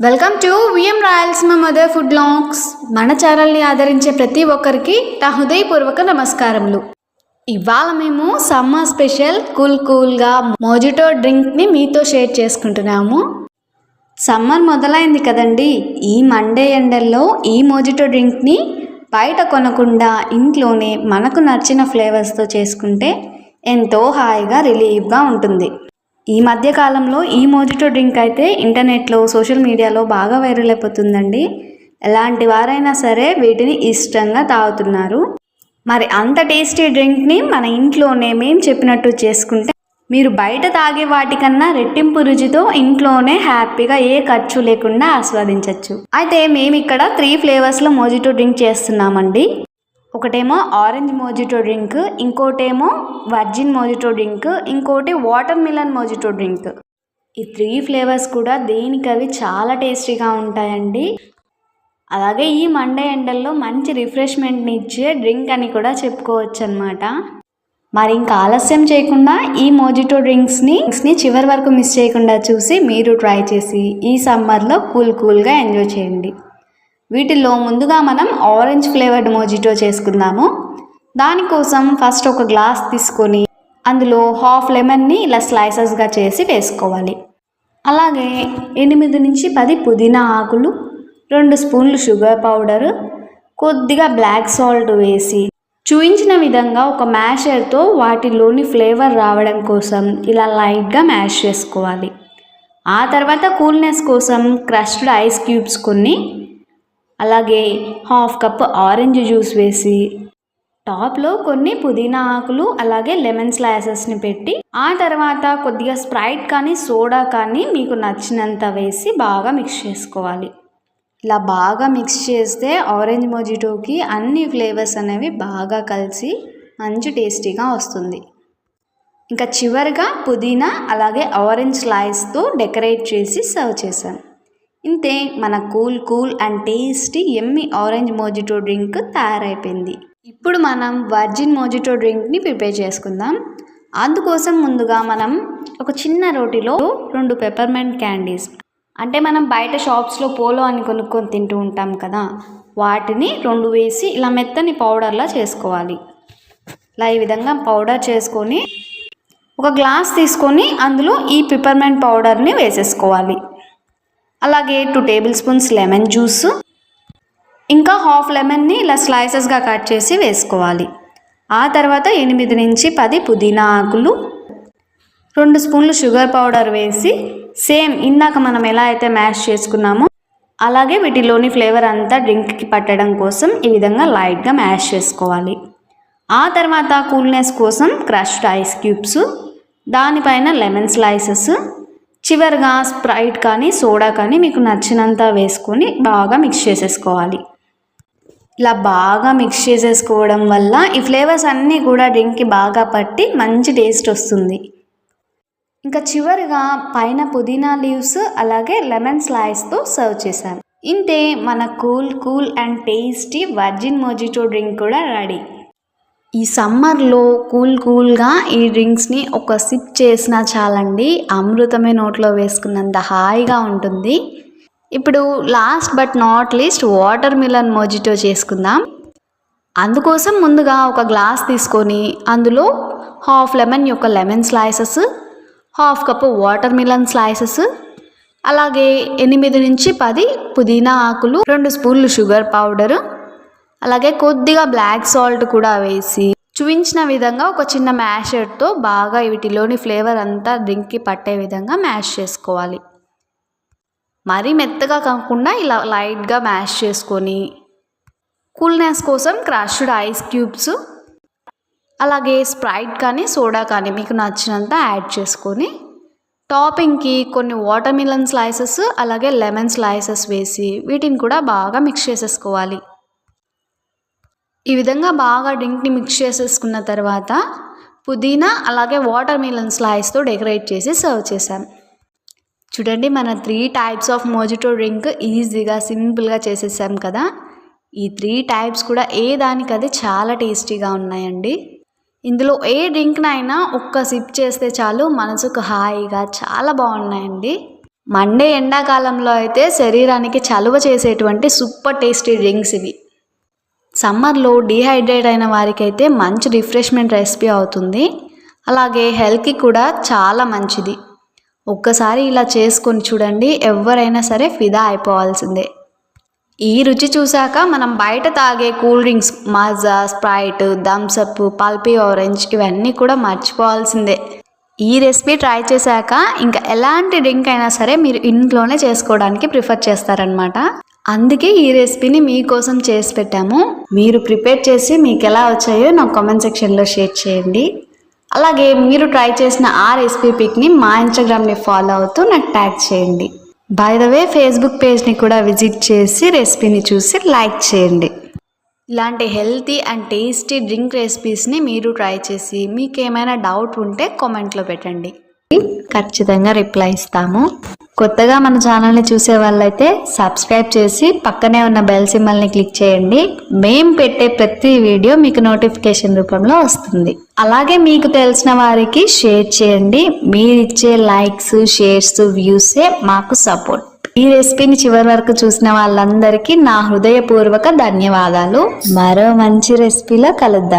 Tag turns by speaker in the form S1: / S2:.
S1: Welcome to VM Rayalaseema mother food blogs. మన ఛానల్ని ఆదరించే ప్రతి ఒక్కరికి నా హృదయపూర్వక నమస్కారములు. ఇవాళ మేము సమ్మర్ స్పెషల్ కూల్గా మోజిటో డ్రింక్ని మీతో షేర్ చేసుకుంటున్నాము. సమ్మర్ మొదలైంది కదండి. ఈ మండే ఎండల్లో ఈ మోజిటో డ్రింక్ని బయట కొనకుండా ఇంట్లోనే మనకు నచ్చిన ఫ్లేవర్స్తో చేసుకుంటే ఎంతో హాయిగా రిలీఫ్గా ఉంటుంది. ఈ మధ్య కాలంలో ఈ మోజిటో డ్రింక్ అయితే ఇంటర్నెట్లో సోషల్ మీడియాలో బాగా వైరల్ అయిపోతుందండి. ఎలాంటి వారైనా సరే వీటిని ఇష్టంగా తాగుతున్నారు. మరి అంత టేస్టీ డ్రింక్ని మన ఇంట్లోనే మేము చెప్పినట్టు చేసుకుంటే మీరు బయట తాగే వాటికన్నా రెట్టింపు రుచితో ఇంట్లోనే హ్యాపీగా ఏ ఖర్చు లేకుండా ఆస్వాదించవచ్చు. అయితే మేము ఇక్కడ 3 ఫ్లేవర్స్లో మోజిటో డ్రింక్ చేస్తున్నామండి. ఒకటేమో ఆరెంజ్ మోజిటో డ్రింక్, ఇంకోటేమో వర్జిన్ మోజిటో డ్రింక్, ఇంకోటి వాటర్ మిలన్ మోజిటో డ్రింక్. ఈ 3 ఫ్లేవర్స్ కూడా దేనికవి చాలా టేస్టీగా ఉంటాయండి. అలాగే ఈ మండే ఎండల్లో మంచి రిఫ్రెష్మెంట్ని ఇచ్చే డ్రింక్ అని కూడా చెప్పుకోవచ్చు అనమాట. మరి ఇంకా ఆలస్యం చేయకుండా ఈ మోజిటో డ్రింక్స్ని చివరి వరకు మిస్ చేయకుండా చూసి మీరు ట్రై చేసి ఈ సమ్మర్లో కూల్గా ఎంజాయ్ చేయండి. వీటిల్లో ముందుగా మనం ఆరెంజ్ ఫ్లేవర్డ్ మోజిటో చేసుకుందాము. దానికోసం ఫస్ట్ ఒక గ్లాస్ తీసుకొని అందులో హాఫ్ లెమన్ని ఇలా స్లైసెస్గా చేసి వేసుకోవాలి. అలాగే 8 నుంచి 10 పుదీనా ఆకులు, 2 స్పూన్లు షుగర్ పౌడరు, కొద్దిగా బ్లాక్ సాల్ట్ వేసి చూపించిన విధంగా ఒక మ్యాషర్తో వాటిలోని ఫ్లేవర్ రావడం కోసం ఇలా లైట్గా మ్యాష్ చేసుకోవాలి. ఆ తర్వాత కూల్నెస్ కోసం క్రష్డ్ ఐస్ క్యూబ్స్ కొన్ని, అలాగే హాఫ్ కప్ ఆరెంజ్ జ్యూస్ వేసి టాప్లో కొన్ని పుదీనా ఆకులు అలాగే లెమన్ స్లైసెస్ని పెట్టి ఆ తర్వాత కొద్దిగా స్ప్రైట్ కానీ సోడా కానీ మీకు నచ్చినంత వేసి బాగా మిక్స్ చేసుకోవాలి. ఇలా బాగా మిక్స్ చేస్తే ఆరెంజ్ మోజిటోకి అన్ని ఫ్లేవర్స్ అనేవి బాగా కలిసి మంచి టేస్టీగా వస్తుంది. ఇంకా చివరిగా పుదీనా అలాగే ఆరెంజ్ స్లైస్తో డెకరేట్ చేసి సర్వ్ చేశాను. ఇంతే, మన cool and tasty yummy orange mojito drink తయారైపోయింది. ఇప్పుడు మనం వర్జిన్ మోజిటో డ్రింక్ని ప్రిపేర్ చేసుకుందాం. అందుకోసం ముందుగా మనం ఒక చిన్న రోటిలో 2 పెప్పర్మెంట్ క్యాండీస్, అంటే మనం బయట షాప్స్లో పోలో అని కొనుక్కొని తింటూ ఉంటాం కదా, వాటిని 2 వేసి ఇలా మెత్తని పౌడర్లా చేసుకోవాలి. ఇలా ఈ విధంగా పౌడర్ చేసుకొని ఒక గ్లాస్ తీసుకొని అందులో ఈ పెప్పర్మెంట్ పౌడర్ని వేసేసుకోవాలి. అలాగే 2 టేబుల్ స్పూన్స్ లెమన్ జ్యూస్, ఇంకా హాఫ్ లెమన్ని ఇలా స్లైసెస్గా కట్ చేసి వేసుకోవాలి. ఆ తర్వాత 8 నుంచి 10 పుదీనా ఆకులు, 2 స్పూన్లు షుగర్ పౌడర్ వేసి సేమ్ ఇందాక మనం ఎలా అయితే మ్యాష్ చేసుకున్నామో అలాగే వీటిలోని ఫ్లేవర్ అంతా డ్రింక్కి పట్టడం కోసం ఈ విధంగా లైట్గా మ్యాష్ చేసుకోవాలి. ఆ తర్వాత కూల్నెస్ కోసం క్రష్డ్ ఐస్ క్యూబ్స్, దానిపైన లెమన్ స్లైసెస్, చివరిగా స్ప్రైట్ కానీ సోడా కానీ మీకు నచ్చినంత వేసుకొని బాగా మిక్స్ చేసేసుకోవాలి. ఇలా బాగా మిక్స్ చేసేసుకోవడం వల్ల ఈ ఫ్లేవర్స్ అన్నీ కూడా డ్రింక్కి బాగా పట్టి మంచి టేస్ట్ వస్తుంది. ఇంకా చివరిగా పైన పుదీనా లీవ్స్ అలాగే లెమన్ స్లైస్తో సర్వ్ చేశాను. ఇంతే, మన cool and tasty virgin mojito drink కూడా రెడీ. ఈ సమ్మర్లో కూల్గా ఈ డ్రింక్స్ని ఒక సిప్ చేసినా చాలండి, అమృతమే నోట్లో వేసుకున్నంత హాయిగా ఉంటుంది. ఇప్పుడు last but not least water melon mojito చేసుకుందాం. అందుకోసం ముందుగా ఒక గ్లాస్ తీసుకొని అందులో హాఫ్ లెమన్ యొక్క lemon slices, half cup water melon slices, అలాగే 8 నుంచి 10 పుదీనా ఆకులు, 2 స్పూన్లు షుగర్ పౌడరు, అలాగే కొద్దిగా బ్లాక్ సాల్ట్ కూడా వేసి చూపించిన విధంగా ఒక చిన్న మ్యాషర్తో బాగా వీటిలోని ఫ్లేవర్ అంతా డ్రింక్కి పట్టే విధంగా మ్యాష్ చేసుకోవాలి. మరీ మెత్తగా కాకుండా ఇలా లైట్గా మ్యాష్ చేసుకొని కూల్నెస్ కోసం క్రష్డ్ ఐస్ క్యూబ్స్ అలాగే స్ప్రైట్ కానీ సోడా కానీ మీకు నచ్చినంత యాడ్ చేసుకొని టాపింగ్కి కొన్ని వాటర్ మిలన్ స్లైసెస్ అలాగే లెమన్ స్లైసెస్ వేసి వీటిని కూడా బాగా మిక్స్ చేసేసుకోవాలి. ఈ విధంగా బాగా డ్రింక్ని మిక్స్ చేసేసుకున్న తర్వాత పుదీనా అలాగే వాటర్ మిలన్ స్లైస్తో డెకరేట్ చేసి సర్వ్ చేశాను. చూడండి, మన 3 టైప్స్ ఆఫ్ మోజిటో డ్రింక్ ఈజీగా సింపుల్గా చేసేసాం కదా. ఈ 3 టైప్స్ కూడా ఏ దానికది చాలా టేస్టీగా ఉన్నాయండి. ఇందులో ఏ డ్రింక్నైనా ఒక్క సిప్ చేస్తే చాలు, మనసుకు హాయిగా చాలా బాగున్నాయండి. మండే ఎండాకాలంలో అయితే శరీరానికి చలువ చేసేటువంటి సూపర్ టేస్టీ డ్రింక్స్ ఇవి. సమ్మర్లో డీహైడ్రేట్ అయిన వారికైతే మంచి రిఫ్రెష్మెంట్ రెసిపీ అవుతుంది. అలాగే హెల్త్కి కూడా చాలా మంచిది. ఒక్కసారి ఇలా చేసుకొని చూడండి, ఎవరైనా సరే ఫిదా అయిపోవాల్సిందే. ఈ రుచి చూశాక మనం బయట తాగే cool drinks Maaza, Sprite, Thums Up, pulpy orange ఇవన్నీ కూడా మర్చిపోవాల్సిందే. ఈ రెసిపీ ట్రై చేశాక ఇంకా ఎలాంటి డ్రింక్ అయినా సరే మీరు ఇంట్లోనే చేసుకోవడానికి ప్రిఫర్ చేస్తారనమాట. అందుకే ఈ రెసిపీని మీకోసం చేసి పెట్టాము. మీరు ప్రిపేర్ చేసి మీకు ఎలా వచ్చాయో నాకు కామెంట్ సెక్షన్లో షేర్ చేయండి. అలాగే మీరు ట్రై చేసిన ఆ రెసిపీ పిక్ని మా ఇన్స్టాగ్రామ్ని ఫాలో అవుతూ నాకు ట్యాగ్ చేయండి. బై ద వే ఫేస్బుక్ పేజ్ని కూడా విజిట్ చేసి రెసిపీని చూసి లైక్ చేయండి. ఇలాంటి హెల్తీ అండ్ టేస్టీ డ్రింక్ రెసిపీస్ని మీరు ట్రై చేసి మీకు ఏమైనా డౌట్ ఉంటే కామెంట్లో పెట్టండి, ఖచ్చితంగా రిప్లై ఇస్తాము. కొత్తగా మన ఛానల్ని చూసే వాళ్ళైతే సబ్స్క్రైబ్ చేసి పక్కనే ఉన్న బెల్ సింబల్ని క్లిక్ చేయండి. మేము పెట్టే ప్రతి వీడియో మీకు నోటిఫికేషన్ రూపంలో వస్తుంది. అలాగే మీకు తెలిసిన వారికి షేర్ చేయండి. మీరు ఇచ్చే లైక్స్, షేర్స్, వ్యూసే మాకు సపోర్ట్. ఈ రెసిపీని చివరి వరకు చూసిన వాళ్ళందరికీ నా హృదయపూర్వక ధన్యవాదాలు. మరో మంచి రెసిపీలో కలుద్దాం.